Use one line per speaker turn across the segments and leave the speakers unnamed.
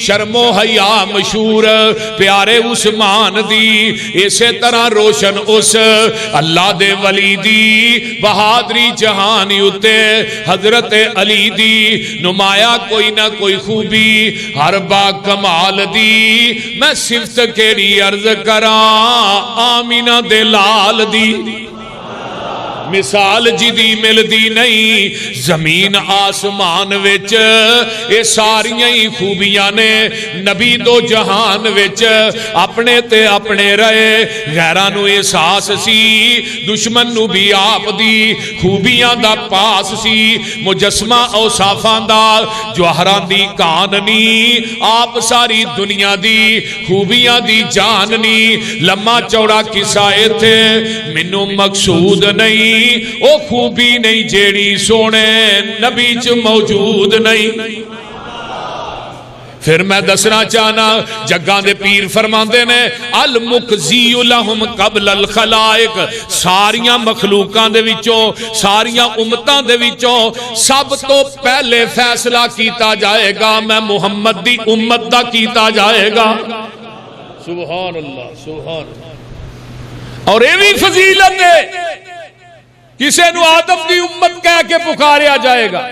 شرم و حیا مشہور پیارے عثمان دی اسی طرح روشن اس اللہ دے ولی دی بہادری جہانی اتے حضرت علی دی نمایا کوئی نہ کوئی خوبی ہر با کمال دی میں صفت کیڑی عرض کراں آمینہ دے لال دی مثال جدی ملدی نہیں زمین آسمان وچ اے ساریاں ہی خوبیاں نے نبی دو جہان وچ اپنے تے اپنے رہے غیراں نو احساس سی دشمن نو بھی آپ دی خوبیاں دا پاس سی مجسمہ اوصافاں دا جوہراں دی کاننی آپ ساری دنیا دی خوبیاں دی جاننی لمحہ چوڑا قصہ تھے مینوں مقصود نہیں او خوبی نہیں جیڑی سونے نبی چ موجود نہیں پھر میں دسنا چاہنا جگاں دے پیر فرماندے نے المقضی لہم قبل الخلائق ساریاں مخلوقاں دے وچوں ساریاں امتاں دے وچوں سب تو پہلے فیصلہ کیتا جائے گا میں محمد دی امت دا کیتا جائے گا سبحان اللہ سبحان اللہ اور یہ بھی فضیلت ہے کسے نو آدم دی امت کہہ کے پکاریا جائے گا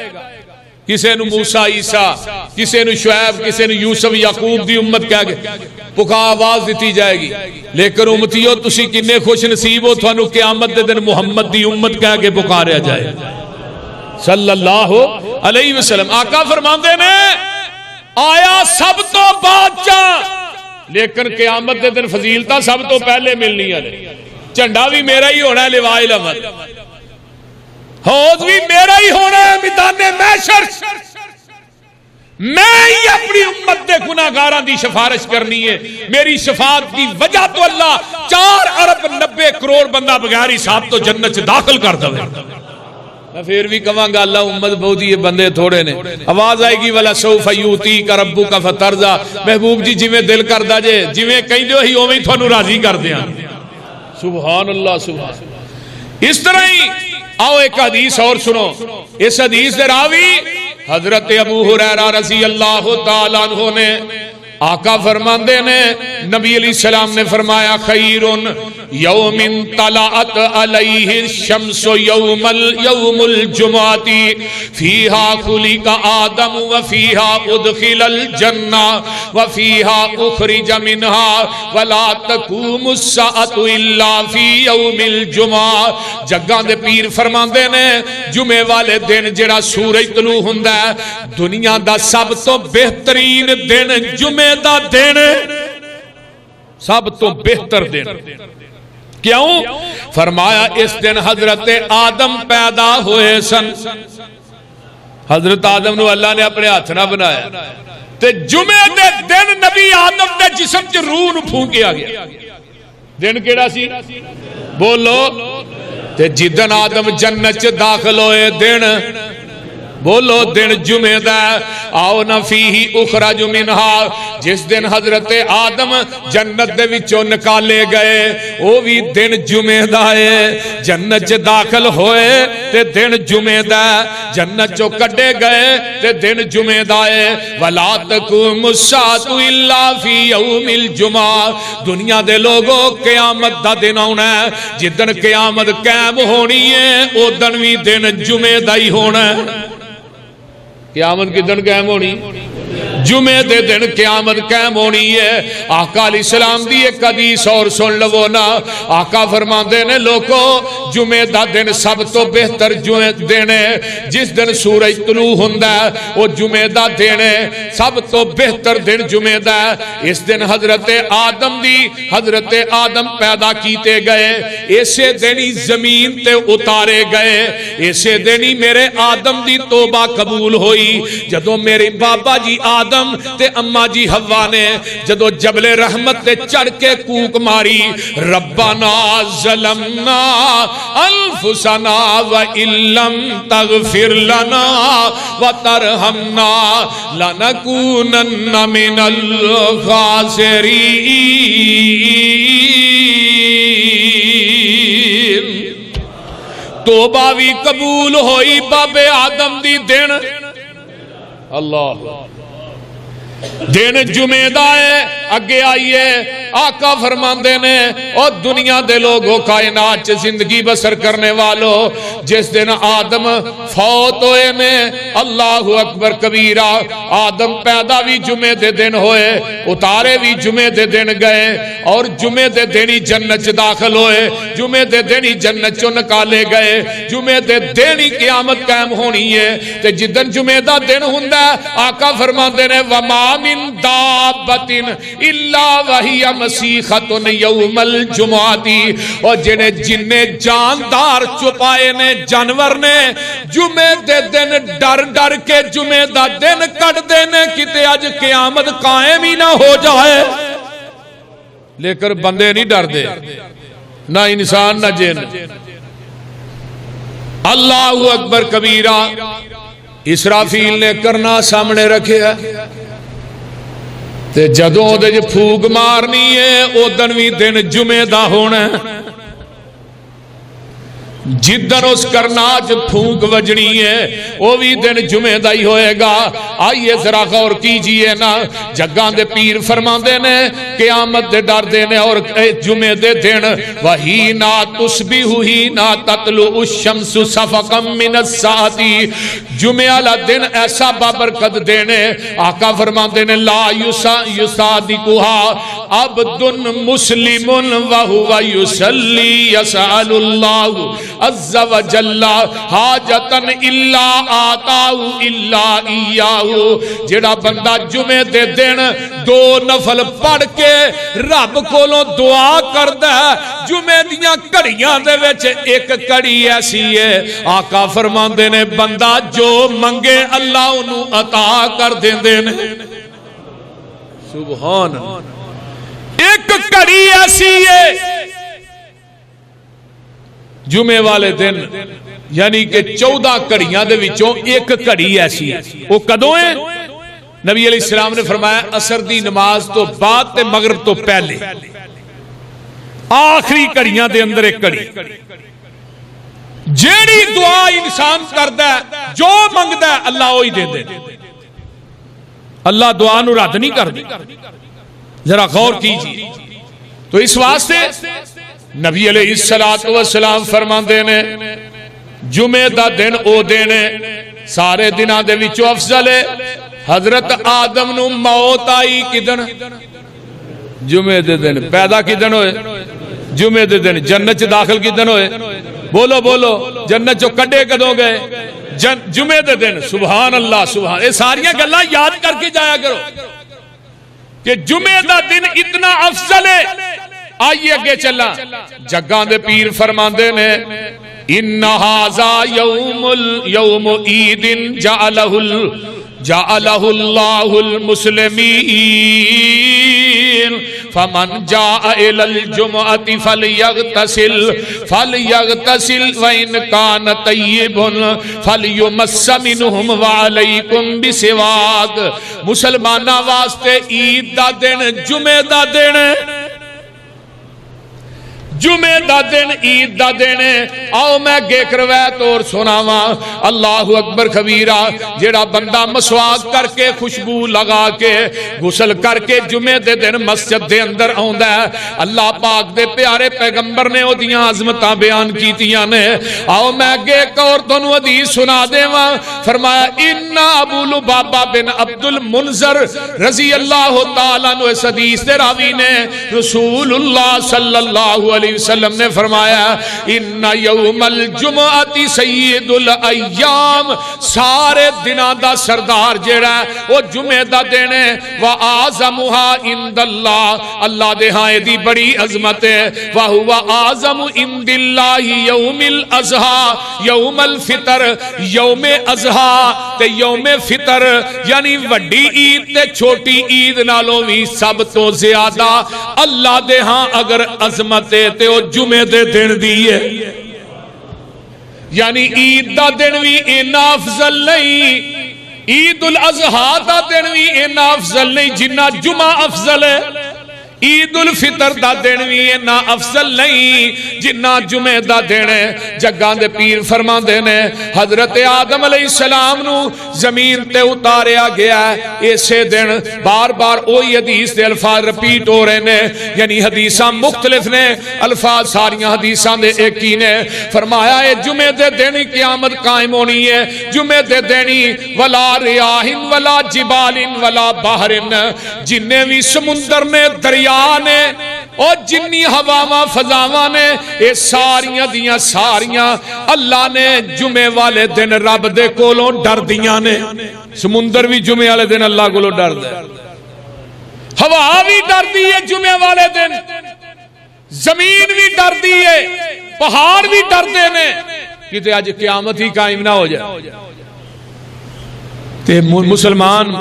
کسے نو موسیٰ عیسیٰ کسے نو شعیب کسے نو یوسف یعقوب دی امت کہہ کے آواز دیتی جائے گی لیکن امتیو تسی کنے خوش نصیب ہو تھانو قیامت دے دن محمد دی امت کہہ کے پکاریا جائے صلی اللہ علیہ وسلم آقا فرماندے نے آیا سب تو بادشاہ لیکن قیامت دے دن فضیلتہ سب تو پہلے ملنی ہے جھنڈا بھی میرا ہی ہونا ہے لواء الحمد حوض بھی میرا ہی ہونا ہے میدان محشر میں ہی اپنی امت دے گناہگاراں دی سفارش کرنی ہے میری شفاعت دی وجہ تو اللہ 4 ارب 90 کروڑ بندہ بغیر حساب تو جنت سے داخل کر دے میں پھر بھی کہاں گا اللہ امت بہت ہی بندے تھوڑے نے آواز آئے گی وَلَا سَوْفَ يُؤْتِيكَ رَبُّكَ فَتَرْضَىٰ محبوب جی جویں دل کردا جے جویں کہیں جو ہی اوویں تھانوں راضی کر دیاں سبحان اللہ سبحان اس طرح ہی آؤ ایک حدیث اور سنو اس حدیث دے راوی حضرت ابو ہریرہ رضی اللہ تعالیٰ عنہ نے آقا فرماندے نے نبی علیہ السلام نے فرمایا خیر یوم طلعت علیہ الشمس یوم الجمعہ فیہا خلق آدم وفیہا ادخل الجنہ وفیہا اخرج منہا ولا تقوم الساعۃ الا فی یوم الجمعہ جگاں دے پیر فرماندے نے جمعے والے دن جڑا سورج طلوع ہوندا ہے دنیا دا سب تو بہترین دن جمعے دا دن سب تو بہتر دن کیوں فرمایا اس دن حضرت آدم پیدا ہوئے سن حضرت آدم نو اللہ نے اپنے ہاتھ نہ بنایا تے جمعے دے دن نبی آدم دے جسم چ روح نو پھونکیا گیا دن کیڑا سی بولو تے جدن آدم جنت چ داخل ہوئے دن بولو دن جمعہ دا آؤ نہ فیہی اخرج منہا جس دن حضرت آدم جنت دے وچوں نکالے گئے وہ بھی دن جمعہ دا ہے جنت چ داخل ہوئے تے دن جمعہ دا جنت چوں کڈے گئے تے دن جمعہ دا ہے ولا تقوم الساعۃ الا فی یوم الجمعہ دنیا دے لوگوں قیامت دا دن آنا ہے جدن قیامت قائم ہونی ہے او دن بھی دن جمعہ دا ہی ہونا ہے قیامت کی دن قائم ہونی جمعے دے دن قیامت قائم ہونی ہے آقا علیہ السلام دی ایک حدیث اور سن لو نا آقا فرماندے نے لوگو جمعے دا دن سب تو بہتر دن ہے جس دن سورج طلوع ہوندا ہے وہ جمعے دا دن ہے سب تو بہتر دن جمعے دا ہے اس دن حضرت آدم پیدا کیتے گئے ایسے دن ہی زمین تے اتارے گئے ایسے دن ہی میرے آدم دی توبہ قبول ہوئی جدو میرے بابا جی آدم تے اماں جی حوا نے جدو جبل رحمت تے چڑھ کے کوک ماری ربنا ظلمنا انفسنا وَإِن لَّمْ تَغْفِرْ لَنَا وَتَرْحَمْنَا لَنَكُونَنَّ مِنَ الْخَاسِرِينَ توبہ بھی قبول ہوئی بابے آدم دی دن اللہ دن جمعے دا ہے اگے آئیے آقا فرماندے نے اور دنیا دے لوگوں کائنات چ زندگی بسر کرنے والوں جس دن آدم فوت ہوئے نے اللہ اکبر کبیرہ آدم پیدا بھی جمعے دے دن ہوئے اتارے بھی جمعے دے دن گئے اور جمعے دے دن ہی جنت چ داخل ہوئے جمعے دے دن ہی جنت چوں نکالے گئے جمعے دے دن ہی قیامت قائم ہونی ہے تے جدن جمعے دا دن ہوندا آقا فرماندے نے وما من دابت الا وہی مسیحت یوم الجمعہ اور جنہیں جاندار چھپائے نے جانور نے جمعے دے دن ڈر ڈر کے جمعے دا دن کٹ دینے کتے آج قیامت قائم ہی نہ ہو جائے لیکن بندے نہیں ڈر دے نہ انسان نہ جن اللہ اکبر کبیرہ اسرافیل نے کرنا سامنے رکھے ہے تے جدوں دے جو پھوک مارنی ہے او دنوی دن جمعے دا ہونا ہے جدن اس کرناج پھونک وجنی ہے وہ بھی دن جمعہ دائی ہوئے گا آئیے ذرا غور کیجئے نا جگان دے پیر فرمان دینے قیامت دے ڈر دینے اور جمعہ دے دن وہی نا تسبی ہوئی نا تطلو الشمس صفقم من الساعتی جمعہ لا دن ایسا بابرکت دینے آقا فرمان دینے لا یسادقها عبد مسلم وہو یسلی یسأل اللہ عز و جل حاجتن الا آتاو الا ایاہو جڑا بندہ جمعے دے دن دو نفل پڑھ کے رب کولوں دعا کردہ جمعے دیاں کڑیاں دے ویچے ایک کڑی ایسی ہے آقا فرمان دینے بندہ جو منگے اللہ انہوں عطا کر دیں دینے سبحان ایک کڑی ایسی ہے جمعے والے دن یعنی کہ 14 کڑیاں دے وچوں ایک کڑی ایسی ہے وہ کدوں ہے نبی علیہ السلام نے فرمایا عصر دی نماز تو بعد تے مغرب تو پہلے آخری کڑیاں دے اندر ایک کڑی جیڑی دعا انسان کردہ ہے جو منگدہ ہے اللہ وہی دے دے اللہ دعا نو رد نہیں کر دی ذرا غور کیجئے تو اس واسطے نبی علیہ السلام فرمان دینے جمعہ دا دن او دینے سارے دنہ دے وچو افضل ہے حضرت آدم نو موت آئی کدن جمعہ دے دن پیدا کدن ہوئے جمعہ دے دن جنت داخل کدن ہوئے بولو بولو جنت چو کڈے کدوں گئے جمعہ دے دن سبحان اللہ سبحان یہ ساریاں گلاں یاد کر کے جایا کرو کہ جمعہ دا دن اتنا افضل ہے آئیے اگے چلا جگان دے پیر فرمان دے نے اِنَّ هَذَا يَوْمُ عِيدٍ جَعَلَهُ اللَّهُ الْمُسْلِمِينَ فَمَنْ جَاءَ إِلَى الْجُمْعَةِ فَلْيَغْتَسِلْ وَإِنْ كَانَ طَيِّبٌ فَلْيُمَسَّ مِنْهُمْ وَعَلَيْكُمْ بِسِوَاكَ مسلمانہ واسطے عید دا دن جمعہ دا دن جمعہ دا دن عید دا دن آؤ میں گیک روایت اور سناواں اللہ اکبر کبیرہ جڑا بندہ مسواک کر کے خوشبو لگا کے غسل کر کے جمعہ دے دن مسجد دے اندر آوندا ہے اللہ پاک دے پیارے پیغمبر نے او دیاں عظمتاں بیان کیتیاں نے آؤ میں گیک اور تانوں حدیث سنا دیواں فرمایا ان ابو لبابہ بن عبد المنذر رضی اللہ تعالیٰ عنہ اس حدیث دے راوی نے رسول اللہ صلی اللہ علیہ وسلم نے فرمایا ان یوم الجمعہ سید الایام سارے دنوں دا سردار جیڑا ہے وہ جمعہ دا دن ہے وَآزَمُهَا عِنْدَ اللَّهِ اللہ دے ہاں دی بڑی عظمت ہے وَهُوَ آزَمُ عِنْدِ اللَّهِ یوم الاضحیٰ یوم الفطر یوم اضحیٰ تے یوم فطر یعنی وڈی عید تے چھوٹی عید نالوں بھی سب تو زیادہ اللہ دے ہاں اگر عظمت ہے تے وہ جمعے دے دن دیئے یعنی عید دا دن بھی اینا افضل نہیں عید الاضحیٰ دا دن بھی اینا افضل نہیں جنہ جمعہ افضل ہے عید الفطر دا دن بھی اتنا افضل نہیں جنہ جمعے دا دن ہے۔ جگاں دے پیر فرما دینے حضرت آدم علیہ السلام نو زمین تے اتاریا گیا ہے اسے دن، بار بار اوہی حدیث دے الفاظ رپیٹ ہو رہے نے، یعنی حدیثاں مختلف نے، الفاظ ساریاں حدیثاں دے ایک ہی نے۔ فرمایا ہے جمعے دے دن قیامت قائم ہونی ہے، جمعے دے دن ولا ریاح ولا جبال ولا بحر، جننے بھی سمندر نے دریا نے اور جنی ہواواں فضاواں نے، یہ ساریاں دیاں ساریاں اللہ نے جمعے والے دن رب دے کولوں ڈر دیاں نے۔ سمندر بھی جمعے والے دن اللہ کولوں ڈر دے، ہوا بھی ڈر دی ہے جمعے والے دن، زمین بھی ڈر دی ہے، پہاڑ بھی ڈر دے نے کہ آج قیامت ہی قائم نہ ہو جائے۔ تے مسلمان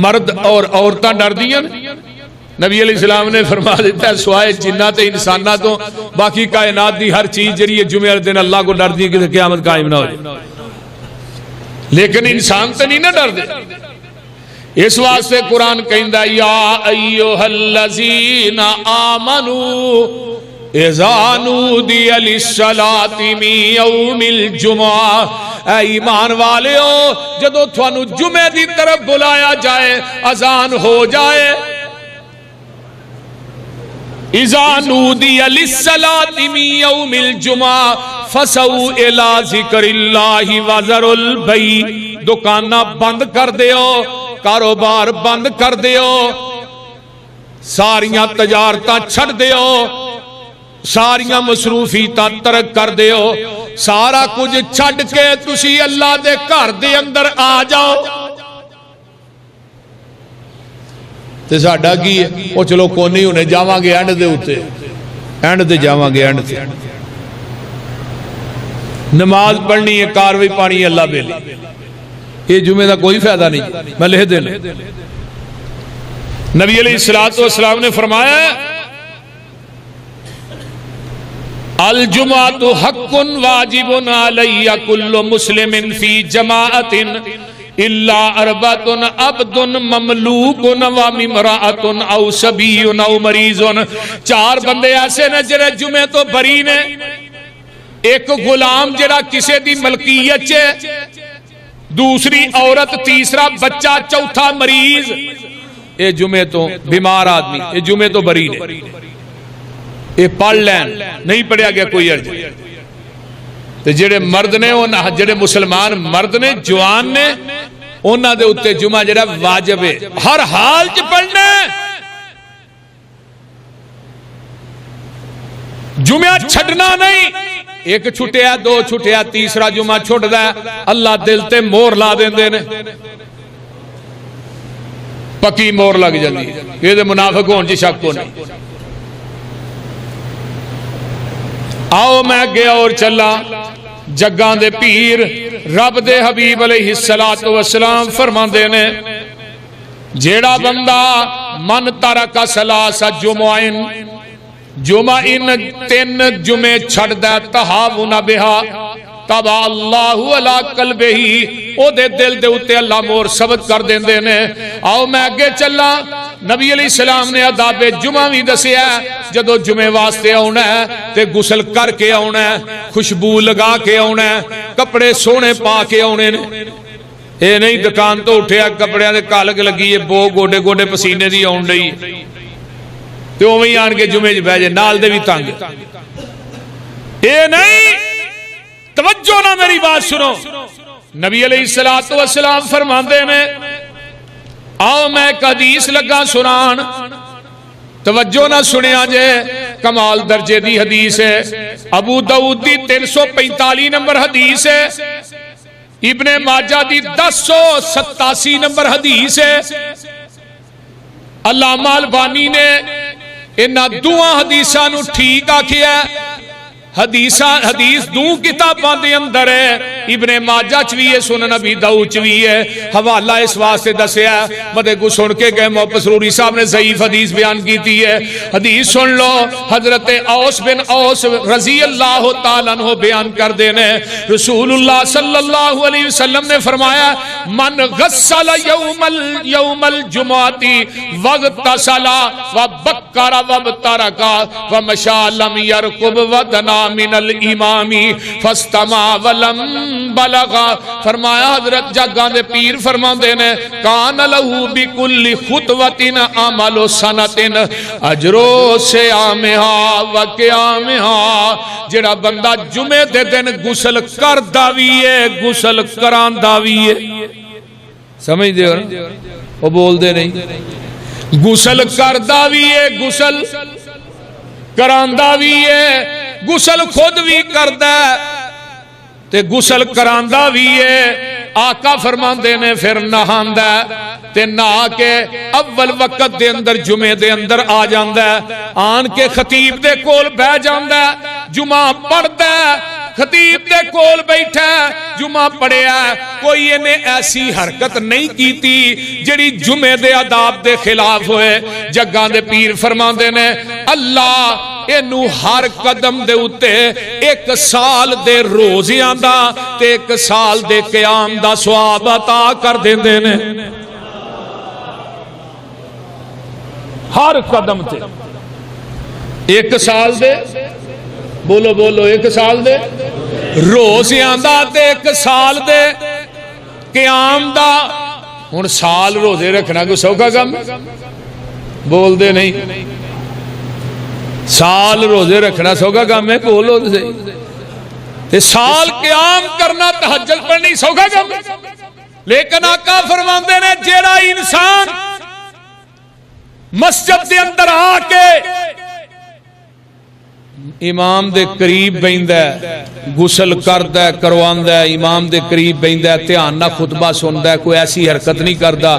مرد اور عورتاں ڈر دیاں، نبی علیہ السلام نے فرما دیتا ہے سوائے جنات انسانہ تو باقی کائنات دی ہر چیز جڑی ہے جمعہ دن اللہ کو ڈر دی کہ قیامت قائم نہ ہو جائے، لیکن انسان تو نہیں نہ ڈر دے۔ اس واسطے قرآن کہندا یا ایھا الذین آمنوا اذا نودی للصلاۃ من یوم الجمعہ، اے ایمان والےو جدو تھانو جمعے دی طرف بلایا جائے، اذان ہو جائے، اذا نودی للصلاۃ من یوم الجمعہ فسعوا الی ذکر اللہ وذروا البیع، دکاناں بند کر دیو، کاروبار بند کر دیو، ساریاں تجارتاں چھڑ دیو، ساریاں مصروفیتاں ترک کر دیو، سارا کچھ چھڑ کے تسی اللہ دے گھر دے اندر آ جاؤ۔ تے ساڈا کی ہے وہ چلو کونی ہونے جاواں گے اینڈ دے ہوتے، اینڈ دے جاواں گے اینڈ تے، نماز پڑھنی ہے کاروی پانی اللہ بیلی، یہ جمعہ دا کوئی فائدہ نہیں، میں لکھ دینا۔ نبی علیہ السلام نے فرمایا الجمعۃ حق واجب علی کل مسلم فی جماعت الا اربعۃ عبد مملوک و امرأۃ او صبی او مریض، چار بندے ایسے نے جڑے جمعے تو بری نے، ایک غلام جڑا کسے دی ملکیت ہے، دوسری عورت، تیسرا بچہ، چوتھا مریض۔ اے جمعے تو بیمار آدمی اے جمعے تو بری نے، اے پڑھ لین، نہیں پڑھیا گیا کوئی عرض۔ تے جڑے مرد نے جڑے مسلمان مرد نے جوان نے انہاں دے اتے جمعہ جڑا واجب ہے، ہر حال چ پڑھنا ہے، جمعہ چھڑنا نہیں۔ ایک چھٹیا، دو چھٹیا، تیسرا جمعہ چھوٹ دا ہے، اللہ دل تے مور لا دیندے نے، پکی مور لگ جاندی ہے، یہ دے منافق ہون جی شک کو نہیں۔ آؤ میں گیا اور چلا جگاں دے پیر رب دے حبیب علیہ السلام فرما دینے جیڑا بندہ من ترک ثلاث جمعین، جمعین تین جمعے چھڑ دے تہاون بہا تبا اللہ علی قلبہی، او دے دل دے اتے اللہ مور ثبت کر دیندے نے۔ آؤ میں اگے چلا، نبی علیہ السلام نے آداب جمعہ بھی دسیا ہے، جدو جمعے واسطے آنا ہے تے غسل کر کے آنا ہے، خوشبو لگا کے آنا ہے، کپڑے سونے پا کے آنے نے، اے نہیں دکان تو اٹھیا کپڑے دے کالک لگی ہے، بو گوڑے گوڑے پسینے دی آن رہی تے وہ وہی آن کے جمعے جی بیجے نال دے بھی تانگے، اے نہیں، توجہ نہ میری بات سنو، نبی علیہ السلام فرماندے نے آؤ میں ایک حدیث لگا سنان، توجہ نہ سنیا جے، کمال درجے دی حدیث ہے، ابو داؤد دی 345 نمبر حدیث ہے، ابن ماجہ دی 1087 نمبر حدیث ہے۔ علامہ البانی نے انہاں دوہاں حدیثاں نو ٹھیک آکھیا ہے، حدیث دو کتاباں دے اندر ہے، ابن ماجہ چوی ہے، سنن ابی داؤد چوی ہے، حوالہ اس واسطے دسیا ہے، مدے کو سن کے گئے محمد سروری صاحب نے ضعیف حدیث بیان کی تھی ہے، حدیث سن لو، حضرت اوس بن اوس رضی اللہ تعالیٰ عنہ بیان کر دینے، رسول اللہ صلی اللہ علیہ وسلم نے فرمایا من غسل یوم الجمعہ واغتسل وبکر وقر وابترک ومشى لم يركب ودنا من الامام فاستمع ولم بلغ. فرمایا حضرت جگاں دے پیر فرماندے نے کان لہو بکل خطوۃ عمل سنۃ اجر صیامھا و قیامھا. جڑا بندہ جمعے دے دن غسل کردا وی ہے غسل کراندا وی ہے. سمجھ دے ہو وہ بول دے نہیں. غسل کردا وی ہے غسل کراندا وی ہے. غسل خود بھی کردا ہے تے غسل کراندا وی ہے. آقا فرماندے نے پھر نہاندا تے نہا کے اول وقت دے اندر جمعے دے اندر آ جاندا ہے. آن کے خطیب دے کول بہ جاندا ہے جمعہ پڑھدا ہے. خطیب دے کول بیٹھا جمعہ پڑھیا. کوئی انہیں ایسی حرکت نہیں کیتی جڑی جمعے دے آداب دے خلاف ہوئے. جگاں دے پیر فرماندے نے اللہ اینو ہر قدم دے اتے ایک سال دے روزیاں دا تے ایک سال دے قیام دا ثواب عطا کر دیندے نے. ہر قدم تے ایک سال دے بولو بولو ایک سال دے روزیاں دا تے ایک سال دے قیام دا. ہن سال روزے رکھنا کوئی سوکھا کم بول دے نہیں. سال روزے رکھنا سوکھا کام ہے بولو تے سال قیام کرنا تہجد پڑھنی سوکھا کام. لیکن آقا فرماندے نے جیڑا انسان مسجد دے اندر آ کے امام دے قریب بیندا ہے غسل کردا ہے کرواندا ہے امام دے قریب بیندا ہے دھیان نال خطبہ سندا ہے کوئی ایسی حرکت نہیں کردا.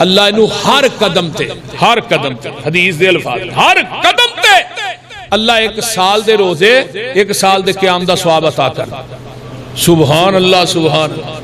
اللہ اینو ہر قدم تے حدیث دے الفاظ ہر قدم تے اللہ ایک سال دے روزے ایک سال دے قیام دا ثواب عطا کر. سبحان اللہ سبحان اللہ.